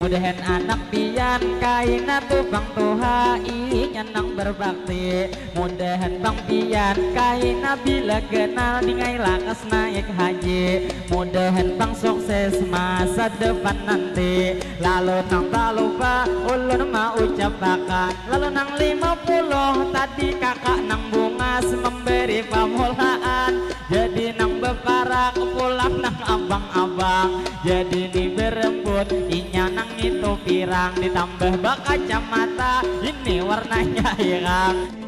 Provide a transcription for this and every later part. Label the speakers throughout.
Speaker 1: Mudahan anak pian kaina tupang tuhai nyenang berbakti. Mudahan bang pian kaina bila kenal dingai lakas naik haji. Mudahan bang sukses masa depan nanti. Lalu nang tak lupa ulun mau ucap baka. Lalu nang 50 tadi kakak nang bungas memberi pamulaan. Jadi nang beparak pulang nang abang-abang. Jadi ni berembut inya nang itu pirang ditambah bak kacamata ini warnanya irang.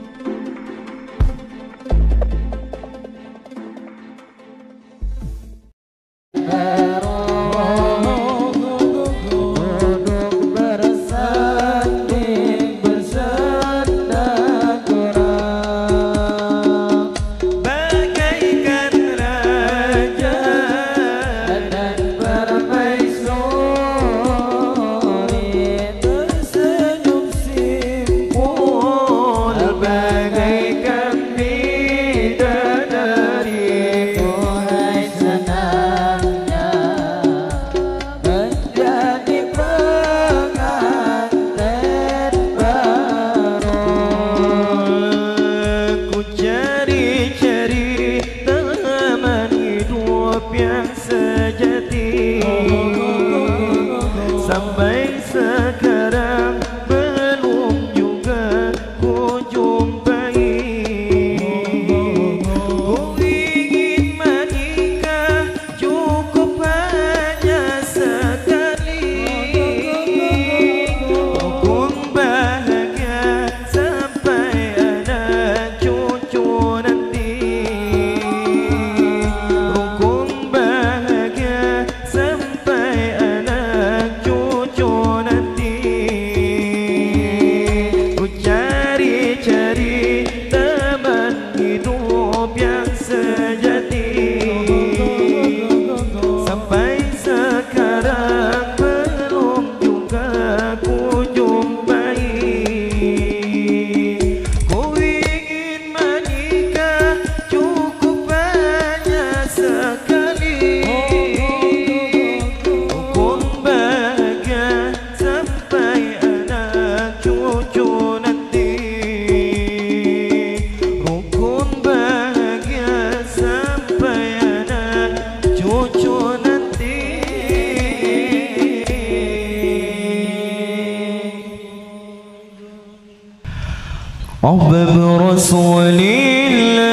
Speaker 2: أحباب رسول الله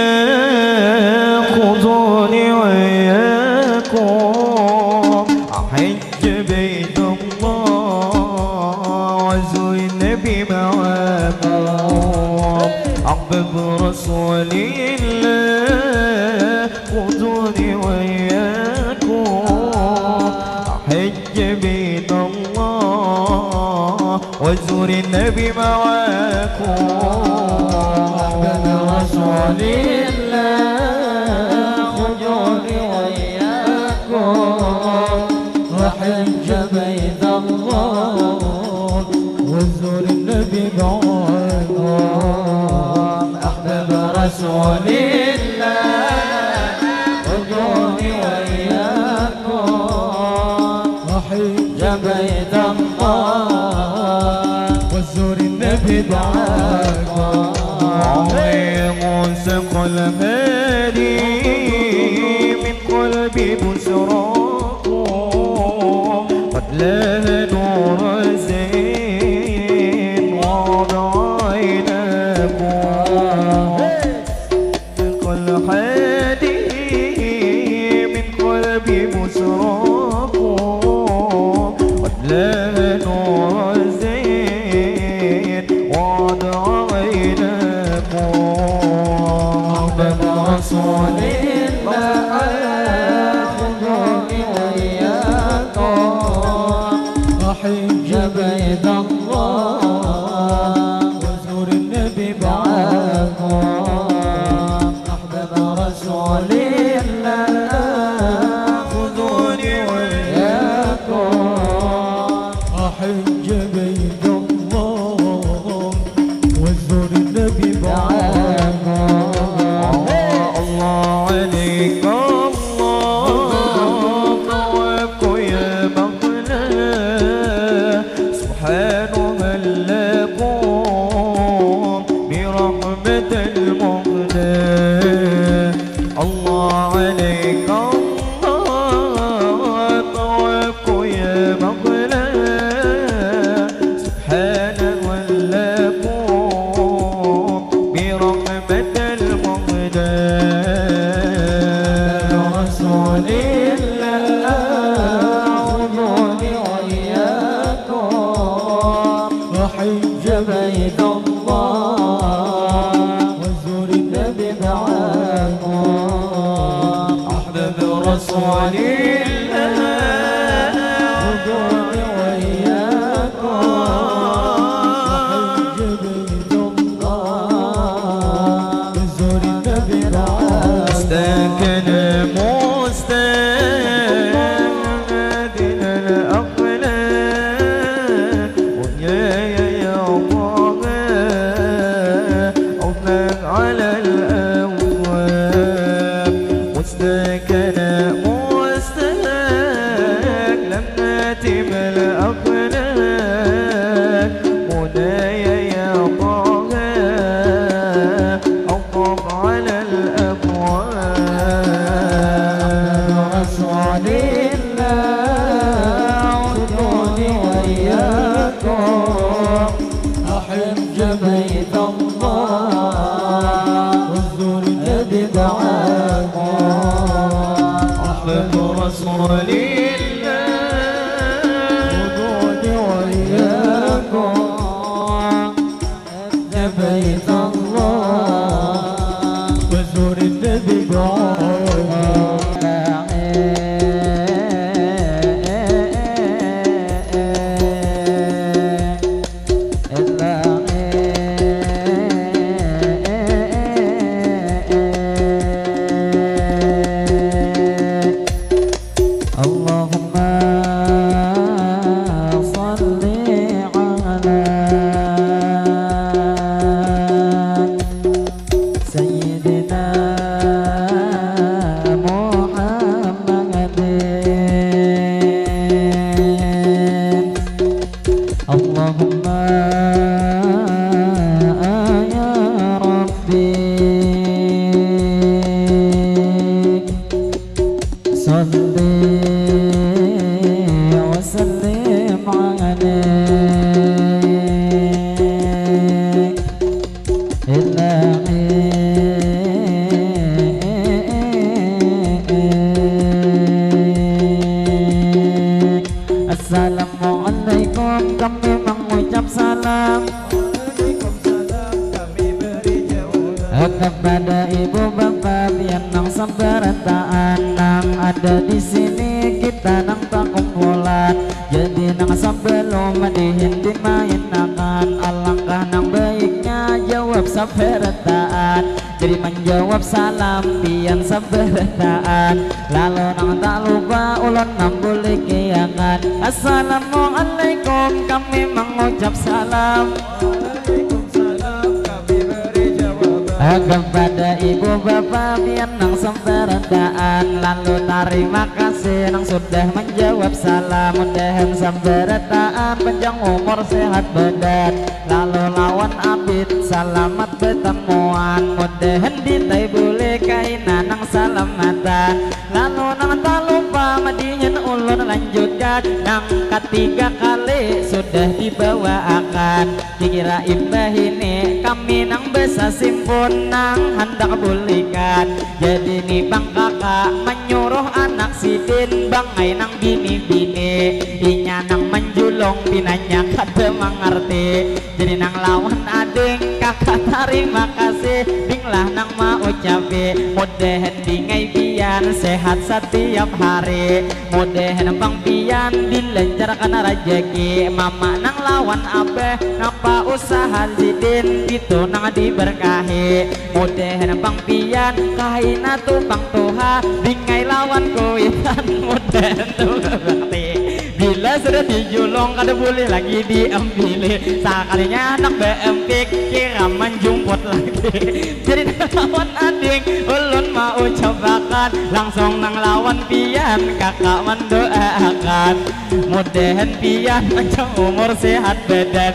Speaker 2: خذوني وإياكم أحج بيت الله وزور النبي معاكم. أحباب رسول الله خذوني وإياكم أحج بيت الله وزور النبي معاكم. رسول الله خذوني وإياكم وحج بيت الله وزور النبي معاكم. أحباب رسول الله خذوني وإياكم وحج بيت الله وزور النبي معاكم. سقل هادي من قلبي بشراكم قد لا نور زين وضعيناكم. سقل هادي من قلبي بشراكم قد لا نور زين وضعيناكم. رسول الله خذوني وإياكم وحج بيت الله وزور النبي معاكم. أحباب رسول الله خذوني وإياكم وحج بيت الله وزور النبي معاكم. وحج بيت الله وزور النبي معاكم أحبب رسول الله ودوني وإياكم وحج بيت الله وزور النبي معاكم
Speaker 3: مستكن مستدنا الأقلام ويا يا الله عفاك على الأبواب مستكن مستك لما تبى الأقلام منايا يا الله عفاك على الأبواب
Speaker 2: رسول الله ودوني وإياكم أحج بيت الله وزور النبي معاكم
Speaker 3: أحبب رسول الله
Speaker 2: ودوني وإياكم أحج بيت الله وزور النبي معاكم
Speaker 1: اللهم صل على سيدنا محمد اللهم يا ربي صل وسلم عليك Assalamualaikum kami mengucap salam kepada ibu bapak yang sabarataan nang ada di sini kita nang tak kumpulan jadi nang sebelum dihin dimainakan alangkah nang baiknya jawab sabarataan jadi menjawab salam pian sabarataan lalu nang tak lupa ulun nang boleh kiakan Assalamualaikum kami mengucap salam kepada ibu bapak yang nang semberataan lalu terima kasih nang sudah menjawab salam mudahan semberataan panjang umur sehat badan lalu lawan abid selamat bertemuan mudahan ditai boleh kainan nang salamatan lalu nang tak lupa madihin ulun lanjutkan nang ketiga kali sudah dibawakan dikira imbah ini kami nang bisa simpun nang hendak bulikan jadi nih bang kakak menyuruh anak sidin bangai nang bini-bini inya nang menjulung binanya kada mengerti jadi nang lawan ading kakak terima kasih dinglah nang mau ucapi mudahan dingai pian sehat setiap hari mudahan bang pian dilancarkan rezeki mama nang lawan abeh ngapa usaha sidin itu nang diberkahi mudahan bang pian kaina tu bang tuha dingai lawan kuitan mudahan tu berarti bila sudah dijulung kada boleh lagi diambil sekalinya anak beempik kira menjumput lagi jadi lawan ading ulun mau cobakan langsung nang lawan pian kakak mendoakan mudahan pian panjang umur sehat badan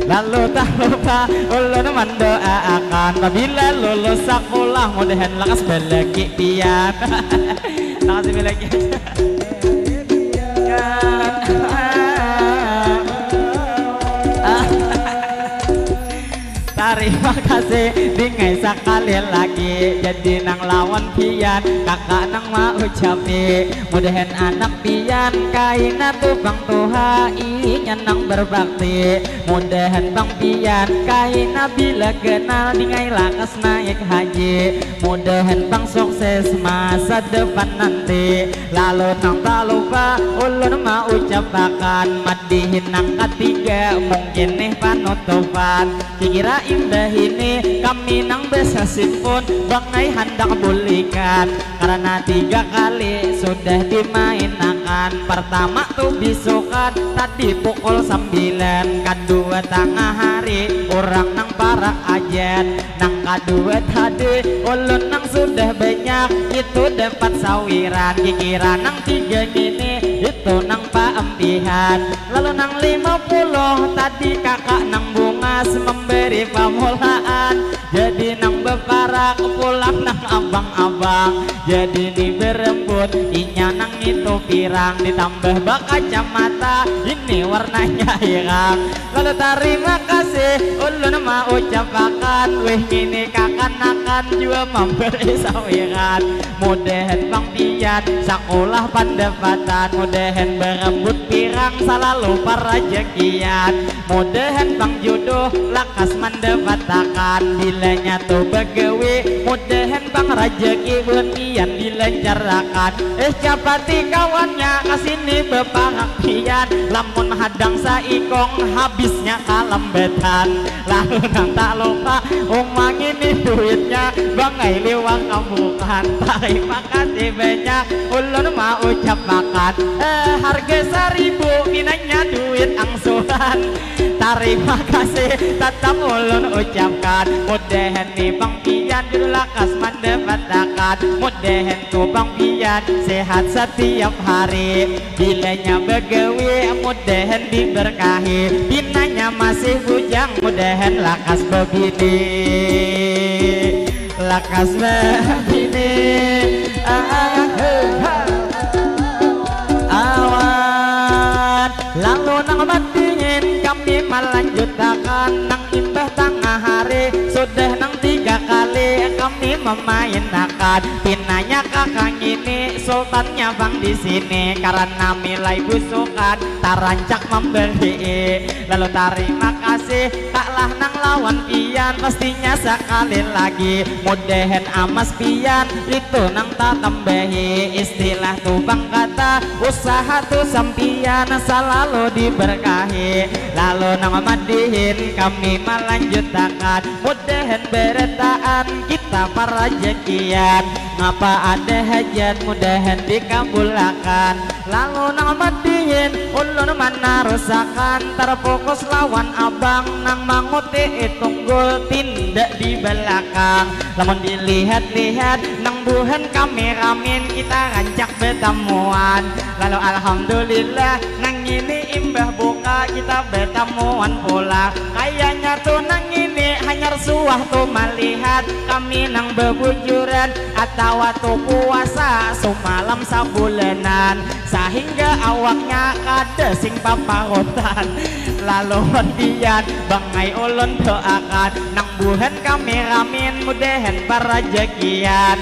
Speaker 1: lalu tak lupa ulun mendoakan apabila lulus sekolah mudahan lakas belaki pian lakas belaki terima kasih dingai sekali lagi jadi nang lawan pian kakak nang mau ucapi mudahan anak pian kaina tubang tuhai nyanang berbakti mudahan bang pian kaina bila kenal dingai lakas naik haji mudahan bang sukses masa depan nanti lalu nang tak lupa ulun mau ucapakan madihin nang ketiga mungkin nih panutupan dikira indah ini kami nang bisa simpun bangai hendak bulikan karena 3 kali sudah dimainkan pertama tuh bisukan tadi pukul 9 kedua tengah hari orang nang parak ajen nang kedua tadi ulun nang sudah banyak itu dapat sawiran kira nang 3 gini itu nang paempihan lalu nang 50 tadi kakak nang bungas memberi pamulaan jadi nang beparak pulang nang abang-abang jadi nih berembut inya nang itu pirang ditambah bak kacamata ini warnanya hirang lalu terima kasih ulun mau ucapakan weh ini kakanakan juga memberi sawiran mudahan bang pian sekolah pendapatan mudahan berembut pirang selalu parajekian mudahan bang jodoh lakas mendapatakan bilanya tuh begawi mudahan bang rajeki buntian dilancarkan capati kawannya kasini beparak pian lamun hadang saikong habisnya kalembetan lalu nang tak lupa umang ini duitnya bangai liwang kabukan terima kasih banyak ulun mau ucapakan harga 1000 minanya duit angsuran terima kasih tetap ulun ucapkan mudahan nih bang pian julakas mendapatkan mudahan tuh bang pian sehat setiap hari bilanya begawi mudahan diberkahi binanya masih bujang mudahan lakas begini lakas begini awan lalu nang batin kami melanjutkan nang imbah tengah hari sudah nang 3 kali kami memainkan pinanya kakang ini sultannya bang di sini karena nilai busukan tarancak memberi lalu terima kasih taklah nang lawan pian pastinya sekali lagi mudahan amas pian itu nang tak tambahi istilah tuh bang kata usaha tuh sampian selalu diberkahi lalu nang madihin kami melanjutkan mudahan beretaan kita para jekian ngapa ada hajat mudahan dikabulkan lalu nang madihin ulun mana rusakan terfokus lawan abang nang manguti tunggul tindak di belakang lamun dilihat-lihat nang buhan kameramen kita rancak bertemuan lalu alhamdulillah nang ini imbah buka kita bertemuan pula kayaknya tuh nang ini hanya suah tuh melihat kami nang bebujuran atau tuh puasa semalam sabulanan sehingga awaknya kada sing paparotan lalu hentian bangai ulun doakan nang buhan kameramen mudahan parajekian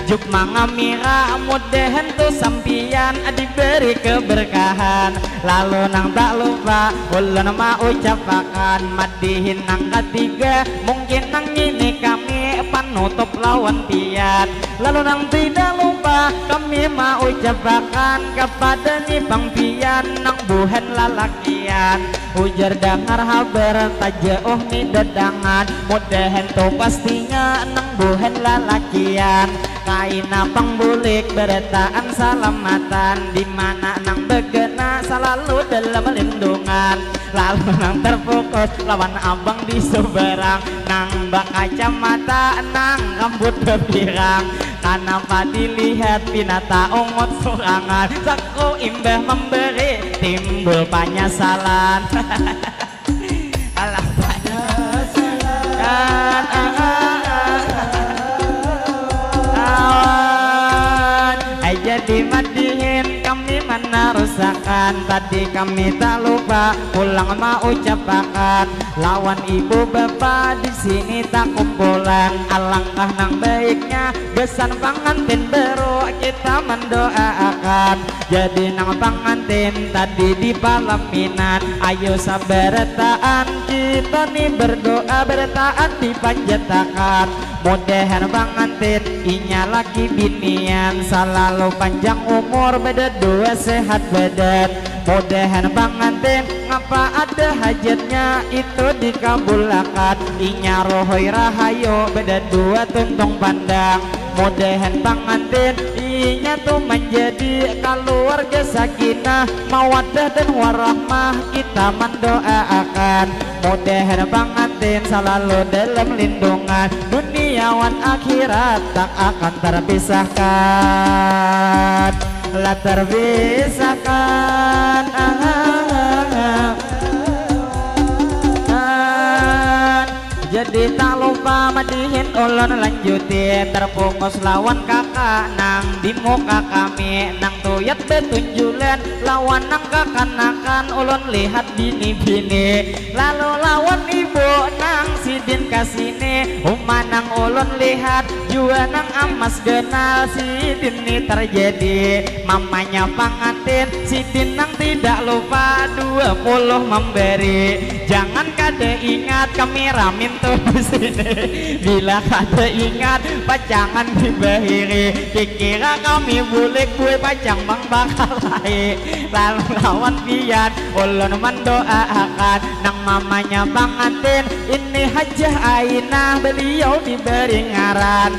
Speaker 1: juk mangamira mudahan tuh sampian diberi keberkahan lalu nang tak lupa ulun mau ucapakan madihin nang ketiga mungkin nang ini kami panutup lawan pian lalu nang tidak lupa kami mau ucapakan kepada nih bang pian nang buhan lalakian ujar dengar habar tajauh nih dadangan mudahan tuh pastinya nang buhan lalakian kaina pangbulik beretaan salamatan dimana nang begena selalu dalam lindungan lalu nang terfokus lawan abang di seberang nang bak kacamata nang rambut bebirang kenapa dilihat pinata ungut sorangan saku imbah memberi timbul penyesalan alah penyesalan jadi madihin kami menarusakan rasakan. Tadi kami tak lupa pulang mau ucapakan. Lawan ibu bapak di sini tak kumpulan. Alangkah nang baiknya besan pengantin baru kita mendoakan. Jadi nang pengantin tadi di palaminan, ayo sabar taan kita nih berdoa bertaan dipanjatakan. Mudahan pengantin inya lagi binian selalu panjang umur berdua sehat badan. Mudahan pengantin ngapa ada hajatnya itu dikabulkan. Inya rohoi rahayu berdua tuntung pandang. Mudahan pengantin inya tuh menjadi keluarga sakinah mawaddah dan warahmah kita mendoakan. Mudahan pengantin selalu dalam lindungan duniawan akhirat tak akan terpisahkan. La terpisahkan. Jadi tak lupa madihin ulun lanjuti terpungus lawan kakak nang di muka kami nang tuyat betunjulan lawan nang kekanakan ulun lihat bini-bini lalu lawan ibu nang sidin kasini nang ulun lihat jua nang amas kenal sidin ini terjadi mamanya pengantin sidin nang tidak lupa 20 memberi. Jangan kada ingat kami ramin tuh sini bila kada ingat pacangan dibahiri kira kami bulik gue pacang bang bakal lain lalu lawan pian ulun mendoakan nang mamanya pengantin ini Hajah Ainah beliau diberi ngaran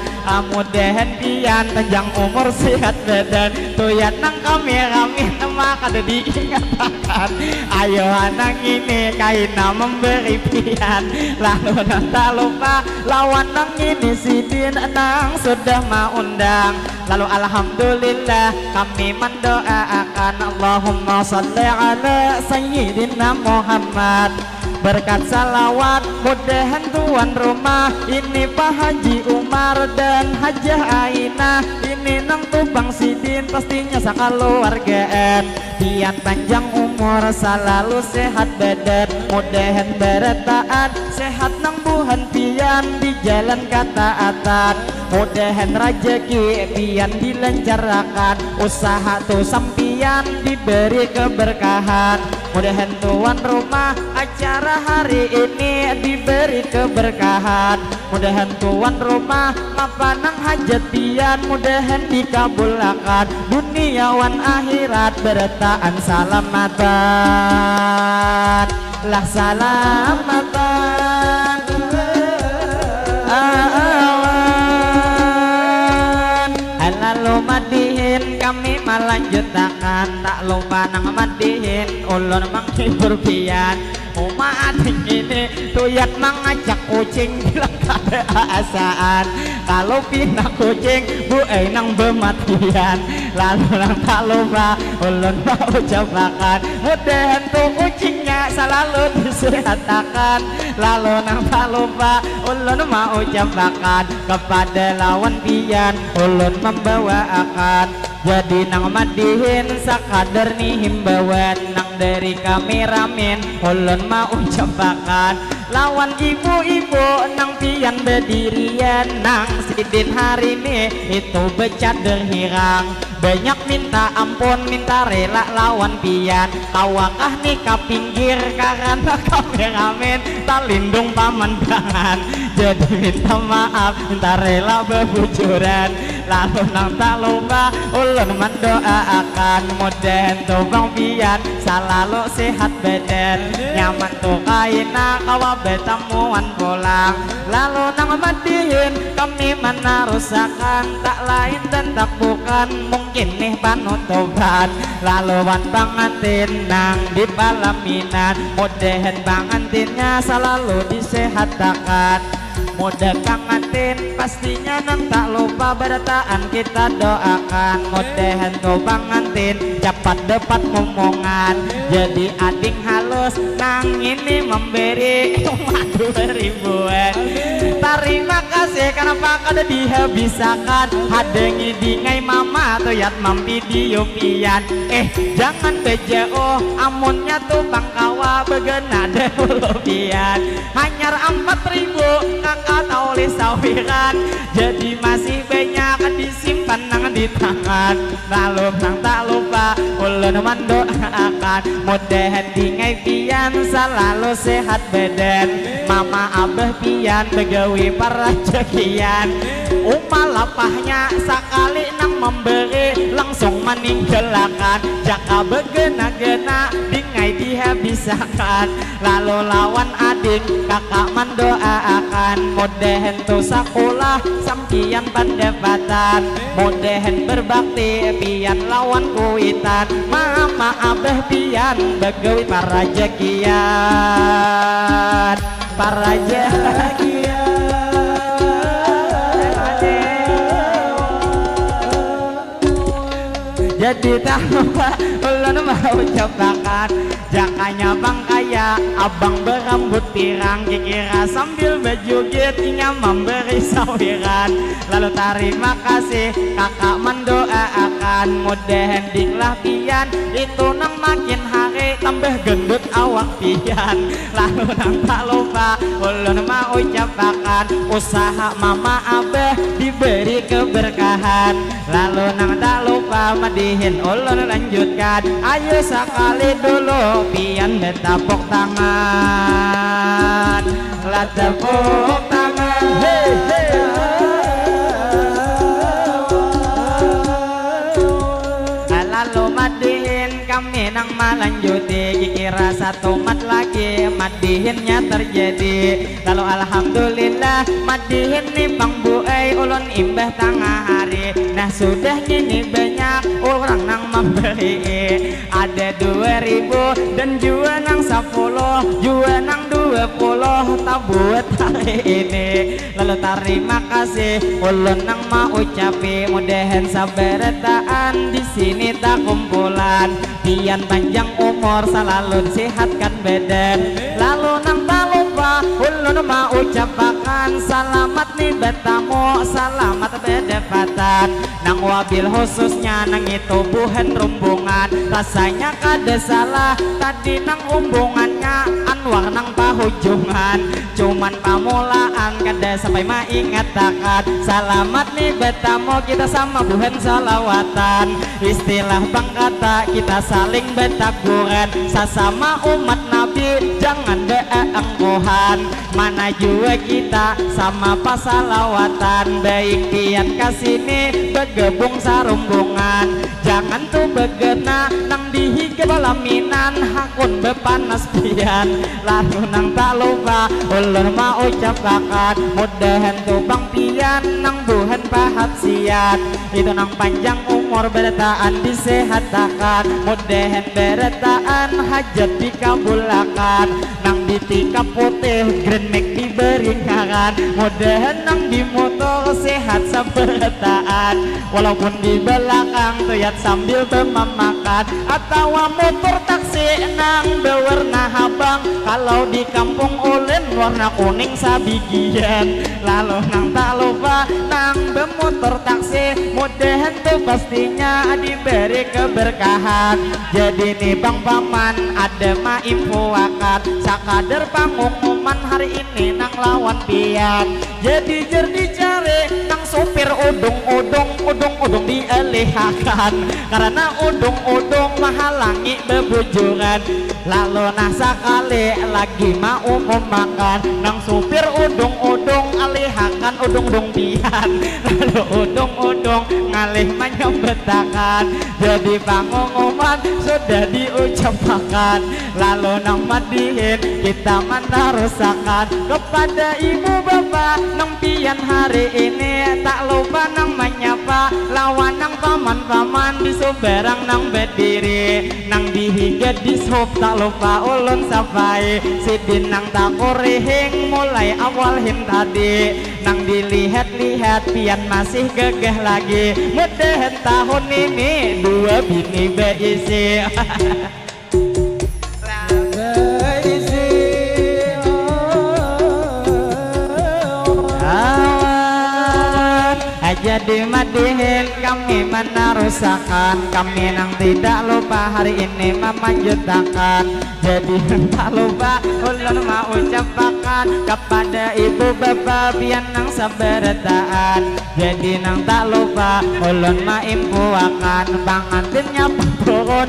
Speaker 1: mudahan pian panjang umur sehat badan tuyat nang kami ramin nama kada diingatkan. Ayo anak ini kaina memberi pian lalu tak lupa lawan nang ini sidin nang sudah mau undang. Lalu alhamdulillah kami mendoakan Allahumma salli ala sayyidina Muhammad. Berkat salawat mudahan tuan rumah ini Pak Haji Umar dan Hajah Ainah ini nang tubang sidin pastinya sakaluargaan pian panjang umur selalu sehat badan mudahan berataan sehat nang buhan pian di jalan ketaatan mudahan rajeki pian dilancarkan usaha tu sampian diberi keberkahan mudahan tuan rumah acara hari ini diberi keberkahan mudahan tuan rumah mapanang hajat pian mudahan dikabulkan duniawan akhirat bertaan salamatan lah salamatan lalu madihin kami melanjutkan tak lupa nang madihin ulun menghibur pian Uma adik ini tuyat mengajak kucing bilang kada asaan kalau pindah kucing bu nang bematian lalu nang tak lupa ulun mau ucapakan mudahan tuh kucingnya selalu disehatakan lalu nang tak lupa ulun mau ucapakan kepada lawan pian ulun membawakan jadi nang madihin sakadar nih himbauan nang dari kami ramin ulun mau ucapakan lawan ibu-ibu nang pian berdirian nang sidin hari ini itu becader hirang banyak minta ampun minta rela lawan pian tawakah nih ke pinggir karena kami ramin tak lindung pemandangan jadi minta maaf minta rela bebujuran lalu nang tak lupa ulun mendoakan mudahan tubang pian selalu sehat badan nyaman tuh kaina kawa betemuan pulang lalu nang madihin kami menarusakan tak lain dan tak bukan mungkin nih panutupan lalu wan pengantin nang di palaminan mudahan pengantinnya selalu disehatakan mudah pengantin pastinya nang tak lupa bertaan kita doakan mudahan tuh pengantin cepat dapat ngomongan jadi ading halus tulus nang ini memberi umat 2000-an. Terima kasih kenapa kada dihabiskan hadengi dingai mama toyat mampi diupian. Jangan BJO amunnya tuh bangkawa begena deulupian. Hanyar 4000 kakak taulis sawiran, jadi masih banyak disimpan nang di tangan. Lalu nang tak lupa ulun mendoakan mudahan dingai pian selalu sehat badan, mama abah pian begawi parajekian. Umah lapahnya sekali nang memberi langsung meninggalkan, jaka begena-gena dingai dihabiskan. Lalu lawan adik kakak mendoakan mudahan tu sekolah sampian pendapatan, mudahan berbakti pian lawan kuitan, mama abah pian begawi parajekian. Parajekian jadi tak lupa ulun mau cobakan jakanya bang kaya abang berambut pirang, kira sambil berjoget ingin memberi sawiran. Lalu terima kasih kakak mendoakan mudahan dinglah pian itu nang makin hari tambah gendut awak pian. Lalu nang tak lupa ulun mau cobakan usaha mama abah diberi keberkahan. Lalu nang tak lupa madihin ulun lanjutkan, ayo sekali dulu pian betapuk tangan, lah tepuk tangan, hey, hey. Lalu madihin kami nang melanjuti, kira satu mat lagi madihinnya terjadi. Lalu alhamdulillah madihin nih bang buai ulun imbah tengah hari. Nah sudah gini banyak orang nang membeli, ada 2000 dan juga nang 10 juga nang 20 tabuat hari ini. Lalu terima kasih ulun nang mau ucapi mudahan sabaretaan di sini tak kumpulan, pian panjang umur selalu sehatkan badan. Lalu nang tak lupa ulun mau ucapkan selamat nih betamu, selamat berdapatan nang wabil khususnya nang itu buhan rombongan. Rasanya kada salah tadi nang umbungannya Anwar nang pahujungan, cuman pamulaan kada sampai maingatakan. Selamat nih betamu kita sama buhan salawatan, istilah bang kata kita saling betaguran. Sesama umat nabi jangan beangkuhan, mana juga kita sama pasalawatan. Baik pian kasini begabung sarumbungan, jangan tuh begena nang dihike balaminan hakun bepanas pian. Lalu nang tak lupa ulun mau ucapkan mudahan tuh bang pian nang buhan pahat siat, itu nang panjang umur bertaan disehatakan, mudahan bertaan hajat dikabulakan, nang ditikap putih grand make diberingakan, mudahan nang di motor sehat saberataan, walaupun di belakang tuyat sambil bermamakan, atau motor taksi nang berwarna habang, kalau di kampung ulin warna kuning sabigian. Lalu nang tak lupa nang bermotor taksi mudahan tuh pastinya diberi keberkahan. Jadi nih bang paman ada ma info akan sakadar pengumuman hari ini nang lawan pian. Jadi jerdi cari nang sopir udung dialihkan karena udung menghalangi bebujuran. Lalu nah sekali lagi mau memakan nang supir udung alihkan udung pian. Lalu udung ngalih menyembetakan, jadi pengumuman sudah diucapkan. Lalu nang madihin kita menarusakan kepada ibu bapak nang pian hari ini, tak lupa nang menyapa lawan nang paman di suberang nang berdiri, nang dihigat di sop tak lupa ulun sapai sidin nang tak korehing mulai awal hin tadi, nang dilihat-lihat pian masih gagah lagi, mudahan tahun ini 2 bini beisi. jadi madihin kami menarusakan. Kami nang tidak lupa hari ini memanjutakan. Jadi nang tak lupa ulun mau ucapakan kepada ibu bapak biar nang sabarataan. Jadi nang tak lupa ulun maimpuakan pangantinnya turun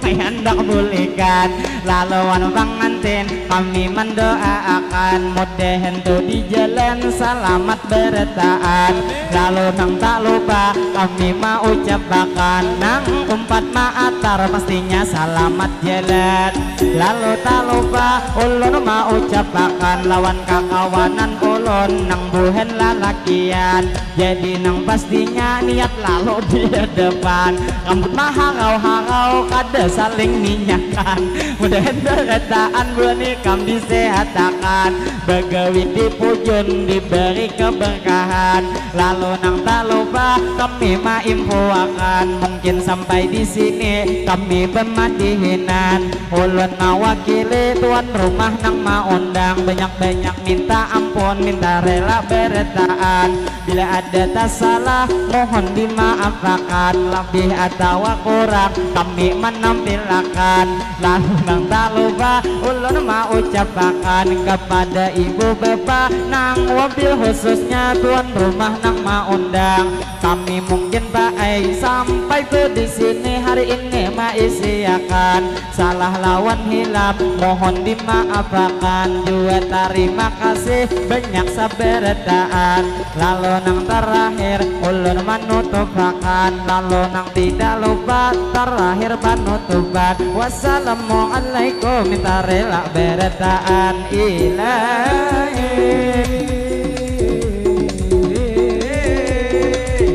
Speaker 1: hendak bulikan. Laluan pangantin kami mendoakan mudahan tuh di jalan selamat bertaan. Lalu nang tak lupa kami mau ucapakan nang umpat maatar pastinya selamat jalan. Lalu tak lupa ulun mau ucapakan lawan kakawanan ulun nang buhen lalakian. Jadi nang pastinya niat lalu di depan rambut mah harau-harau kada saling minyakan. Mudahan bertaan buani kami disehatakan begawi di pujun diberi keberkahan. Lalu nang tak lupa kami maimpuakan mungkin sampai di sini kami bermadihinan. Ulun mewakili tuan rumah nang maundang banyak-banyak minta ampun minta rela bertaan. Bila ada tak salah mohon dimaafkan lebih atau kurang kami menampilkan. Lalu nang tak lupa ulun mau ucapakan kepada ibu bapak nang wabil khususnya tuan rumah nang maundang. Kami mungkin baik sampai tuh di sini hari ini maisiakan. Salah lawan hilap mohon dimaafkan juga terima kasih banyak sabarataan. Lalu nang terakhir ulun menutupakan. Lalu nang tidak lupa terakhir penutupan. Wassalamualaikum minta rela berataan ilahi.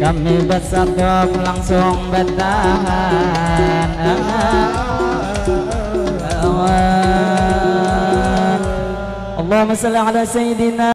Speaker 1: Kami bersatu langsung bertahan. Allahumma salli ala sayyidina